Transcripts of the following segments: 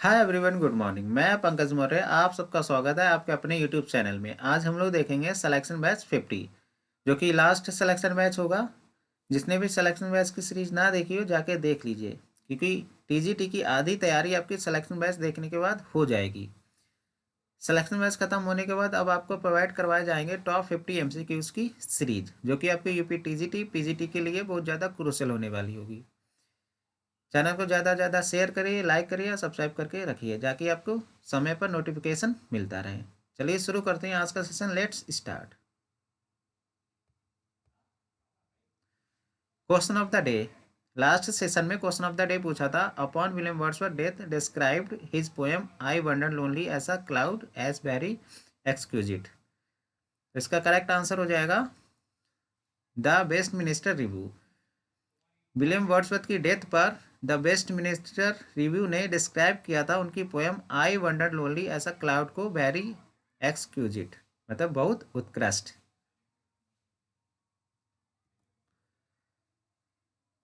Hi everyone, good morning. मैं पंकज मौर्य, आप सबका स्वागत है आपके अपने यूट्यूब चैनल में। आज हम लोग देखेंगे सिलेक्शन बैच 50, जो कि लास्ट सिलेक्शन बैच होगा। जिसने भी सिलेक्शन बैच की सीरीज ना देखी हो जाके देख लीजिए, क्योंकि टीजीटी की आधी तैयारी आपकी सिलेक्शन बैच देखने के बाद हो जाएगी। सिलेक्शन बैच खत्म होने के बाद अब आपको प्रोवाइड करवाए जाएंगे टॉप 50 एमसीक्यूज की सीरीज, जो कि आपके यूपी टीजीटी पीजीटी के लिए बहुत ज़्यादा क्रूशियल होने वाली होगी। चैनल को ज़्यादा से ज़्यादा शेयर करिए, लाइक करिए और सब्सक्राइब करके रखिए, ताकि आपको समय पर नोटिफिकेशन मिलता रहे। चलिए शुरू करते हैं आज का session. Let's start. Question of the day. Last session में क्वेश्चन ऑफ द डे पूछा था, upon William Wordsworth death described his poem I wander lonely as a cloud as very exquisite. इसका करेक्ट आंसर हो जाएगा the Westminster Review. William Wordsworth की death पर the Westminster Review ने describe किया था उनकी poem I wander lonely as a cloud को वेरी एक्सक्यूजिट, मतलब बहुत उत्कृष्ट।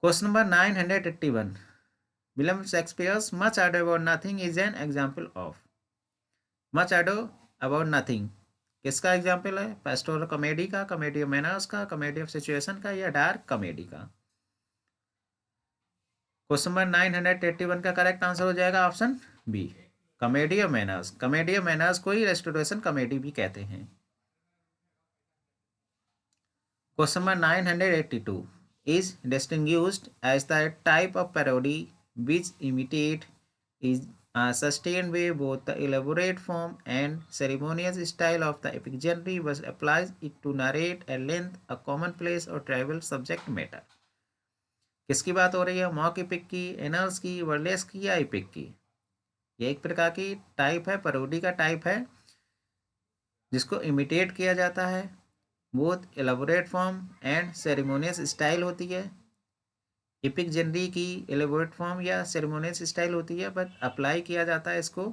Question number 981। William Shakespeare's much ado about nothing is an example of. Much ado about nothing किसका एग्जाम्पल है? पेस्टोरल कॉमेडी का, कॉमेडी ऑफ मैनर्स का, comedy of situation का, या डार्क कॉमेडी का? क्वेश्चन नंबर 981 का करेक्ट आंसर हो जाएगा option B, comedy of manners. Comedy of manners को ही रेस्टोरेशन कॉमेडी भी कहते हैं। Question number 982 is distinguished as the type of parody which imitate is a sustained way both the elaborate form and ceremonious style of the epic genre was applies it to narrate at length a commonplace or trivial subject matter। किसकी बात हो रही है? Mock epic की, annuls की, वर्लेस की, या epic की? ये एक प्रकार की टाइप है, पैरोडी का टाइप है, जिसको इमिटेट किया जाता है। बहुत elaborate form and ceremonious style होती है। एपिक जनरी की एलेबोरेट फॉर्म या सेरेमोनियस स्टाइल होती है, बट अप्लाई किया जाता है इसको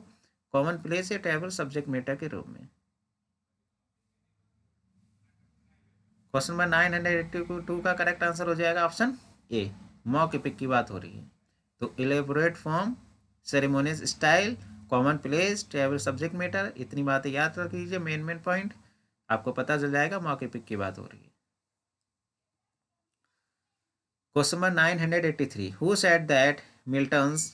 कॉमन प्लेस या ट्राइबल सब्जेक्ट मैटर के रूप में। क्वेश्चन नंबर 982 का करेक्ट आंसर हो जाएगा ऑप्शन ए, मॉक एपिक की बात हो रही है। तो elaborate form, ceremonious style, common place, tribal subject matter, इतनी बातें याद रख लीजिए। मेन पॉइंट आपको पता चल जाएगा मॉक एपिक की बात हो रही है। Question number 983। Who said that Milton's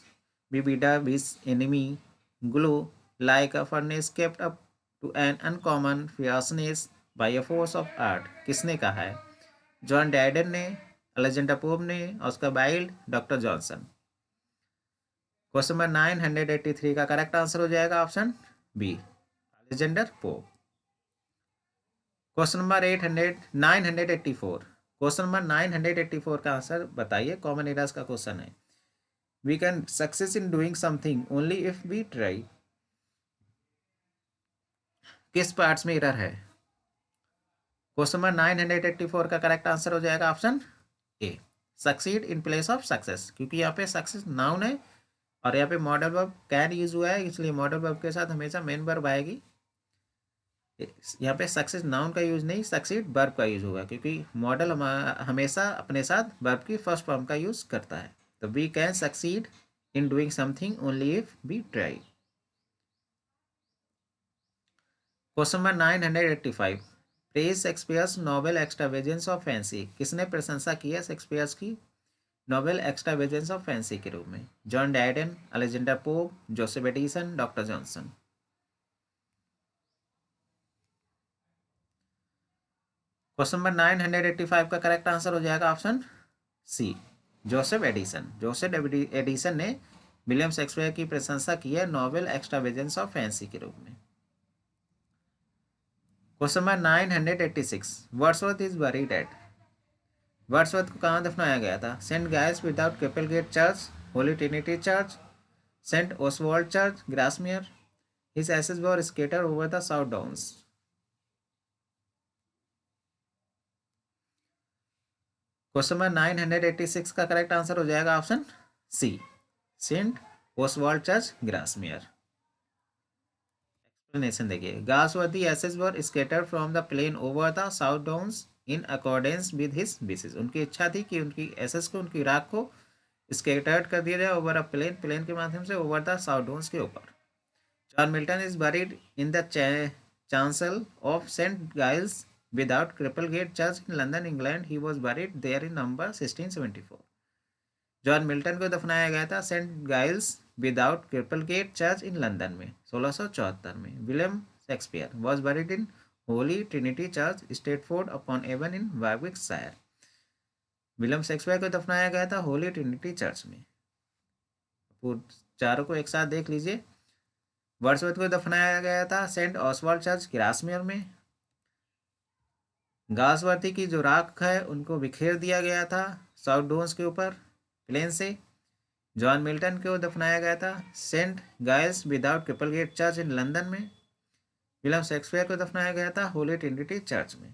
बिबिडा which enemy glow like a furnace kept up to an uncommon fierceness by a force of art. किसने कहा है? जॉन डायडन ने, अलेक्जेंडर पोप ने, Oscar Wilde, doctor Johnson? Question number 983 का correct answer हो जाएगा option B, Alexander Pope. Question number 984। Question number 984 का answer बताइए। कॉमन एरर्स का क्वेश्चन है। We can success in doing something only if we try. किस parts में error है? क्वेश्चन नंबर 984 का करेक्ट आंसर हो जाएगा option A, succeed in place of success, क्योंकि यहाँ पे सक्सेस नाउन है और यहाँ पे मॉडल वर्ब कैन यूज हुआ है, इसलिए मॉडल वर्ब के साथ हमेशा मेन वर्ब आएगी। यहाँ पे सक्सेस नाउन का यूज नहीं, सक्सीड वर्ब का यूज होगा, क्योंकि मॉडल हमेशा अपने साथ वर्ब की फर्स्ट फॉर्म का यूज करता है। तो we can succeed in doing something only if we try. Question number 985। Praise Shakespeare's novel extravagance of fancy. किसने प्रशंसा की है शेक्सपियर्स की नॉवेल एक्स्ट्रावेजेंस ऑफ फैंसी के रूप में? John Dryden, Alexander Pope, Joseph Addison, doctor Johnson? Question number 985 का correct answer हो जाएगा option C, Joseph Addison. Joseph Addison ने विलियम शेक्सपियर की प्रशंसा की है नॉवेल एक्स्ट्रावेजेंस ऑफ फैंसी के रूप में। Question number 986। Wordsworth is buried at. Wordsworth को कहाँ दफनाया गया था? सेंट गायस without Cripplegate church, Holy Trinity church, Saint Oswald church, Grasmere. His ashes were scatter over the South Downs. Question number 986 का करेक्ट आंसर हो जाएगा option C, Saint Oswald church, Grasmere. Explanation देखिए। Galsworthy ashes were scattered from the plane over the South Downs in accordance with his wishes. उनकी इच्छा थी कि उनकी assess को, उनकी राख को स्केटर्ड कर दिया जाए ओवर अ प्लेन, प्लेन के माध्यम से ओवर द साउडोन्स के ऊपर। John Milton is buried in the chancel of St. Giles without Cripplegate Church in London, England. He was buried there in November 1674. John Milton को दफनाया गया था Saint Giles without Cripplegate church in London में 1674 में। William Shakespeare was buried in Holy Trinity church Stratford upon Avon in Warwickshire. William Shakespeare को दफनाया गया था होली ट्रिनिटी चर्च में। चारों को एक साथ देख लीजिए। वर्ड्सवर्थ को दफनाया गया था सेंट ऑसवाल्ड चर्च ग्रासमेयर में। गासवर्ती की जो राख है उनको बिखेर दिया गया था साउथ डोन्स के ऊपर प्लेन से। जॉन मिल्टन को दफनाया गया था Saint Giles without Cripplegate church in London में। विलियम शेक्सपियर को दफनाया गया था होली ट्रिनिटी चर्च में।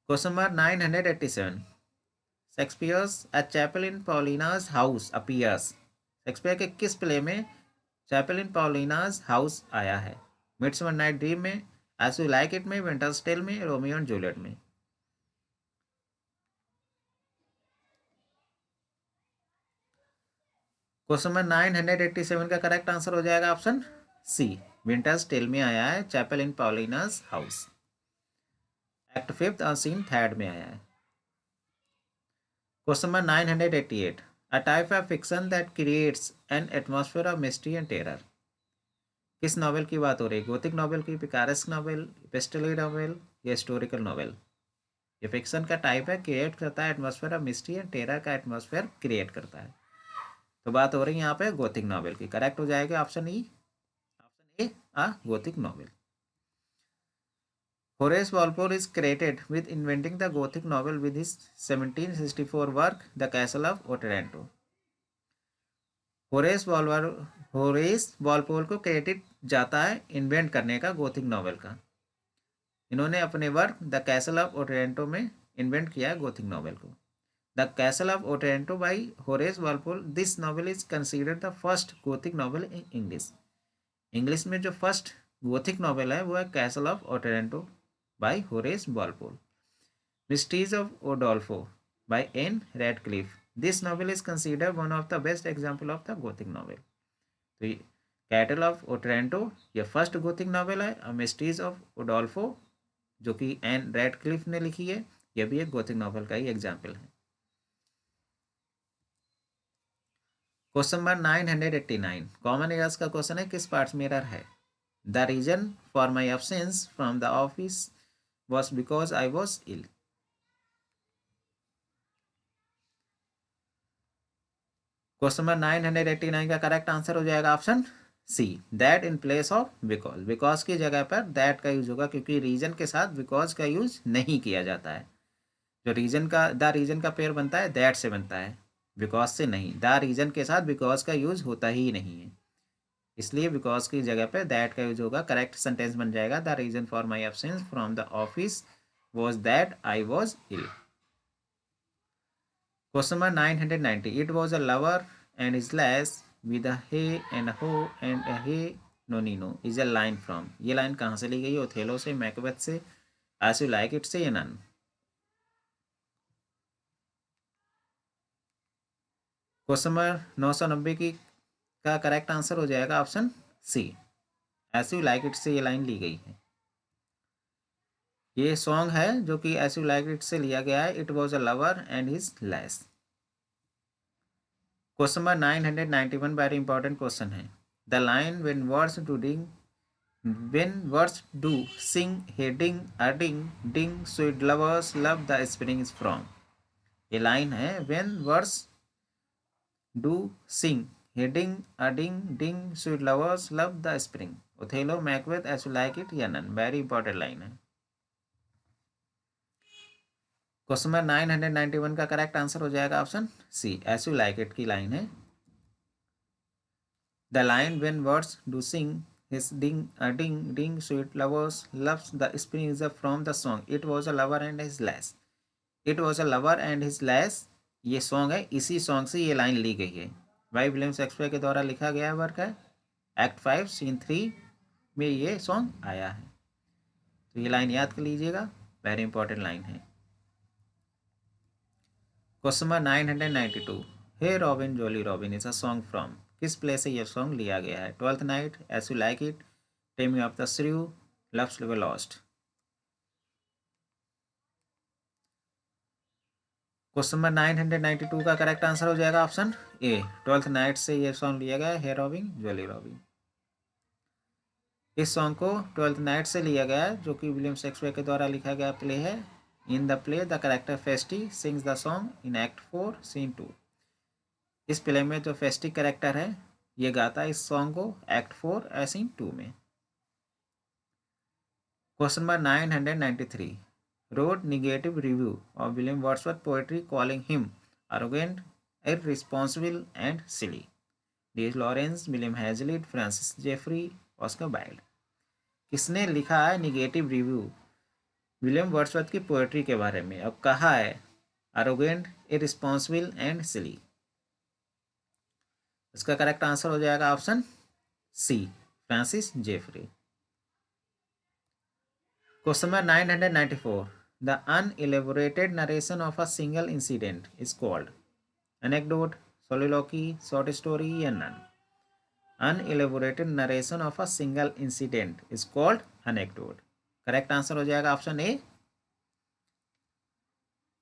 Question number 987 Shakespeare's a chapel in Paulina's house appears. Shakespeare के किस प्ले में चैपल इन पॉलिनास हाउस आया है? मिडसमर नाइट ड्रीम में, एज यू लाइक इट में, विंटर्स टेल में, रोमियो एंड जूलियट में। क्वेश्चन नंबर 987 का करेक्ट आंसर हो जाएगा ऑप्शन सी, विंटर्स टेल में आया है chapel in Paulina's house. Act 5th और सीन 3rd में आया है। Question number 988 a type of fiction that creates an atmosphere of mystery and terror. किस नॉवेल की बात हो रही है? गोथिक नॉवेल की, पिकारेस्क नॉवेल, एपिस्टोलरी नॉवेल या हिस्टोरिकल नॉवेल? ये फिक्शन का टाइप है, क्रिएट करता है atmosphere of mystery and terror का एटमॉस्फेयर क्रिएट करता है। तो बात हो रही है यहाँ पे गोथिक नॉवेल की। करेक्ट हो जाएगा ऑप्शन ई, ऑप्शन ए आ gothic novel. Horace Walpole is credited with inventing the Gothic novel with his 1764 work The Castle of Otranto. Horace Walpole को क्रेडिट जाता है इन्वेंट करने का गोथिक नॉवेल का। इन्होंने अपने work the Castle of Otranto में इन्वेंट किया है गोथिक नॉवेल को। The Castle of Otranto by Horace Walpole, this novel is considered the first gothic novel in English. English में जो फर्स्ट गोथिक नॉवेल है वो है Castle of Otranto by Horace Walpole. Mysteries of Udolpho by Ann Radcliffe, this novel is considered one of the best example of the gothic novel. तो Castle of Otranto ये first gothic novel है, और mysteries of ओडोल्फो जो कि N Radcliffe ने लिखी है, यह भी एक गोथिक नॉवेल का ही एग्जाम्पल है। क्वेश्चन नंबर 989 कॉमन एयर्स का क्वेश्चन है, किस पार्ट्स में एरर है? The reason for my absence from the office was because I was ill. Question number 989 का करेक्ट आंसर हो जाएगा option C, that in place of because. Because की जगह पर दैट का यूज होगा, क्योंकि रीजन के साथ बिकॉज का यूज नहीं किया जाता है। जो रीजन का द रीजन का पेयर बनता है दैट से बनता है, बिकॉज से नहीं। द रीजन के साथ बिकॉज का यूज होता ही नहीं है, इसलिए बिकॉज की जगह पे दैट का यूज होगा। करेक्ट सेंटेंस बन जाएगा the reason for my absence from the office was that I was ill. Question number 990 it was a lover and his lass with a hey and ho and a hey nonino is a line from. ये line कहाँ से ली गई है? Othello से, Macbeth से, as you like it से, या none? Question number 990 की का करेक्ट आंसर हो जाएगा option C, as you like it से ये लाइन ली गई है। ये सॉन्ग है जो कि एज यू लाइक इट से लिया गया है। It was a lover and his lass. Question number 991 very important question है। The line when words do sing heading adding ding sweet lovers love the spring is from। ये line है when words do sing heading adding ding sweet lovers love the spring। Othello, Macbeth, as you like it, या none. Very important line है। Question number 991 का correct answer हो जाएगा option C, as you like it की line है। The line when words do sing his ding ding ding sweet lovers loves the spring is from the song it was a lover and his lass। it was a lover and his lass ये song है, इसी song से ये line ली गई है। भाई William Shakespeare के द्वारा लिखा गया वर्क है। एक्ट 5 सीन 3 में ये सॉन्ग आया है। तो ये लाइन याद कर लीजिएगा, वेरी इंपॉर्टेंट लाइन है। Question number 992, hey Robin jolly Robin is a song from, किस प्ले से यह सॉन्ग लिया गया है? Twelfth Night, as you like it, taming of the shrew, love's लिव लॉस्ट। क्वेश्चन नंबर 992 का करेक्ट आंसर हो जाएगा ऑप्शन ए, ट्वेल्थ नाइट से यह सॉन्ग लिया गया है, हे रॉबिन जॉली रॉबिन। इस सॉन्ग को ट्वेल्थ नाइट से लिया गया है, जो कि विलियम शेक्सपियर के द्वारा लिखा गया प्ले है। In the play the character Feste sings the song in act 4 scene 2। इस प्ले में जो फेस्टी कैरेक्टर है ये गाता है इस सॉन्ग को एक्ट 4 सीन 2 में। Question number 993, wrote negative review of William Wordsworth poetry calling him arrogant, irresponsible and silly. D.H. Lawrence, William Hazlitt, Francis Jeffrey, Oscar Wilde। किसने लिखा है निगेटिव रिव्यू विलियम वर्ड्सवर्थ की पोएट्री के बारे में? अब कहा है अरोगेंट, इररिस्पॉन्सिबल एंड सिली। इसका करेक्ट आंसर हो जाएगा option C, Francis Jeffrey. Question number 994, the unelaborated narration of a single incident is called anecdote, soliloquy, short story या none. Unelaborated narration of a single incident is called anecdote. Correct answer हो जाएगा option A.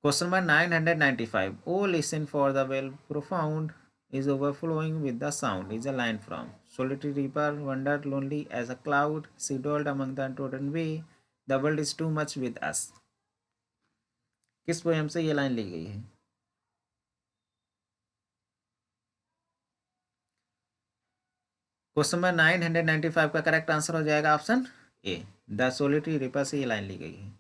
Question number 995, O listen for the vale profound is overflowing with the sound is a line from solitary reaper wandered lonely as a cloud, she dwelled among the untrodden way, the world is too much with us। किस poem से ये line ली गई है? Question number 995 का correct answer हो जाएगा option A, the solitary reaper से ये लाइन ली गई है।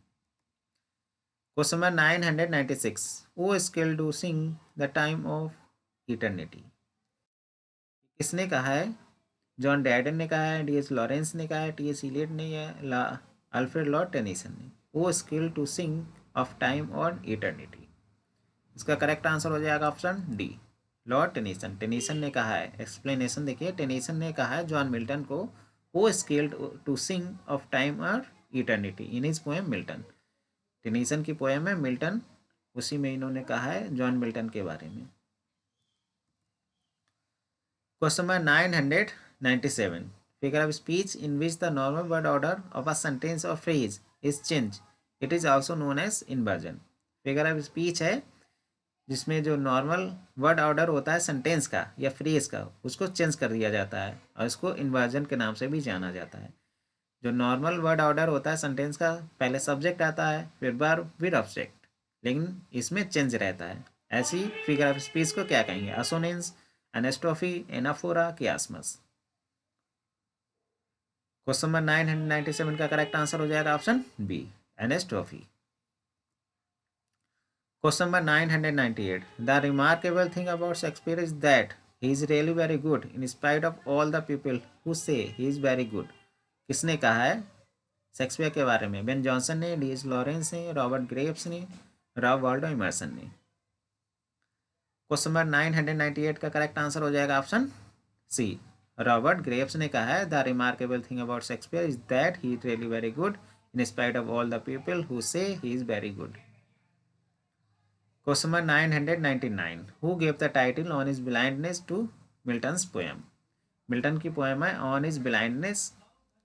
Question number 996, O skill to sing the time of eternity, किसने कहा है? जॉन डैडन ने कहा है, डी.एच. लॉरेंस ने कहा है, टी.एस. इलियट ने या अल्फ्रेड लॉर्ड टेनिसन ने? वो skill to sing of time और इटर्निटी। इसका करेक्ट आंसर हो जाएगा option D, Lord Tennyson. Tennyson ने कहा है, एक्सप्लेनेशन देखिए, टेनिसन ने कहा है जॉन मिल्टन को वो skill to sing of time और eternity in his poem Milton. Tennyson की पोएम है मिल्टन, उसी में इन्होंने कहा है जॉन मिल्टन के बारे में। Question number 997, figure of speech in which the normal word order of a sentence or phrase is changed, it is also known as inversion। Figure of speech है जिसमें जो नॉर्मल वर्ड ऑर्डर होता है sentence का या phrase का, उसको change कर दिया जाता है और इसको इन्वर्जन के नाम से भी जाना जाता है। जो नॉर्मल वर्ड ऑर्डर होता है सेंटेंस का, पहले सब्जेक्ट आता है फिर वर्ब फिर ऑब्जेक्ट, लेकिन इसमें चेंज रहता है। ऐसी फिगर ऑफ स्पीच को क्या कहेंगे? Assonance, anastrophe, anaphora, chiasmus. Question number 997 का करेक्ट आंसर हो जाएगा option B, anastrophe. Question number 998, the remarkable thing about Shakespeare is that he is really very good in spite of all the people who say he is very good. किसने कहा है Shakespeare के बारे में? Ben Jonson ने, D.H.. Lawrence ने, Robert Graves ने, Rob Waldo immersion ने। क्वेश्चन नंबर 998 का करेक्ट आंसर हो जाएगा ऑप्शन सी, रॉबर्ट ग्रेव्स ने कहा है the remarkable thing about Shakespeare is that he is really very good in spite of all the people who say he is very good. Question number 999, who gave the title On His Blindness to Milton's poem. Milton की poem है On His Blindness,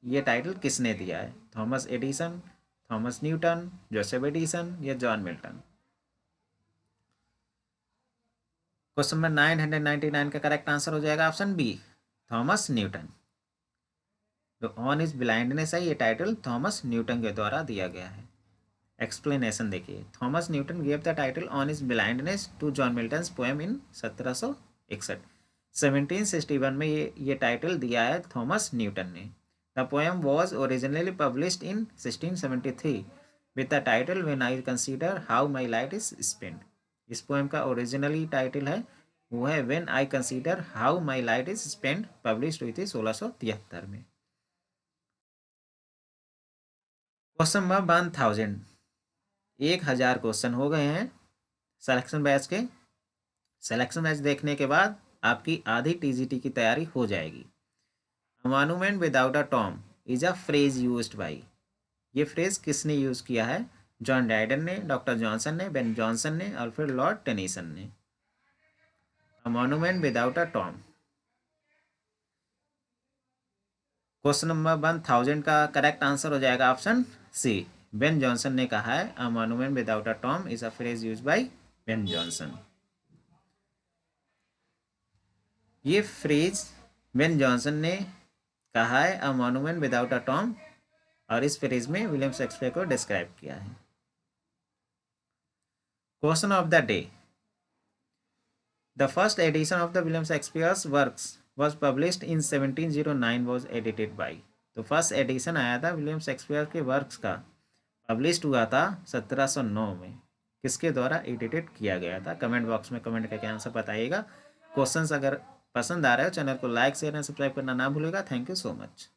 ये title किसने दिया है? Thomas Addison, Thomas Newton, Joseph Addison या John Milton. Question number 999 का correct answer हो जाएगा ऑप्शन बी, थॉमस न्यूटन। जो ऑन इज ब्लाइंडनेस है ये टाइटल थॉमस न्यूटन के द्वारा दिया गया है। एक्सप्लेनेशन देखिए, Thomas Newton gave the title on his blindness to John Milton's poem in 1761। 1761 में ये टाइटल दिया है थॉमस न्यूटन ने। The poem was originally published in 1673 with the title when I consider how my life is spent. इस poem का originally title है वो है when I consider how my life is spent, publish हुई थी 1673 में। Question number 1000, 1000 question हो गए हैं सिलेक्शन बैच के। सिलेक्शन बैच देखने के बाद आपकी आधी टीजीटी की तैयारी हो जाएगी। A monument without a tomb is a phrase used by, ये फ्रेज किसने यूज किया है? जॉन ड्राइडन ने, डॉक्टर जॉनसन ने, बेन जॉनसन ने और फिर लॉर्ड टेनिसन ने। A monument without a tomb. Question number 1000 का करेक्ट आंसर हो जाएगा ऑप्शन सी। बेन जॉनसन ने कहा है a monument without a tomb is a phrase use by Ben Jonson. ये फ्रेज बेन जॉनसन ने कहा है a monument without a tomb, और इस फ्रेज में विलियम शेक्सपियर को डिस्क्राइब किया है। Question of the day. The first edition of the William Shakespeare's works was published in 1709 was edited by। तो फर्स्ट एडिशन आया था विलियम शेक्सपियर के वर्क्स का, पब्लिश्ड हुआ था 1709 में। किसके द्वारा एडिटेड किया गया था? कमेंट बॉक्स में कमेंट करके आंसर बताइएगा। क्वेश्चंस अगर पसंद आ रहे हो चैनल को लाइक शेयर एंड सब्सक्राइब करना ना भूलिएगा। Thank you so much.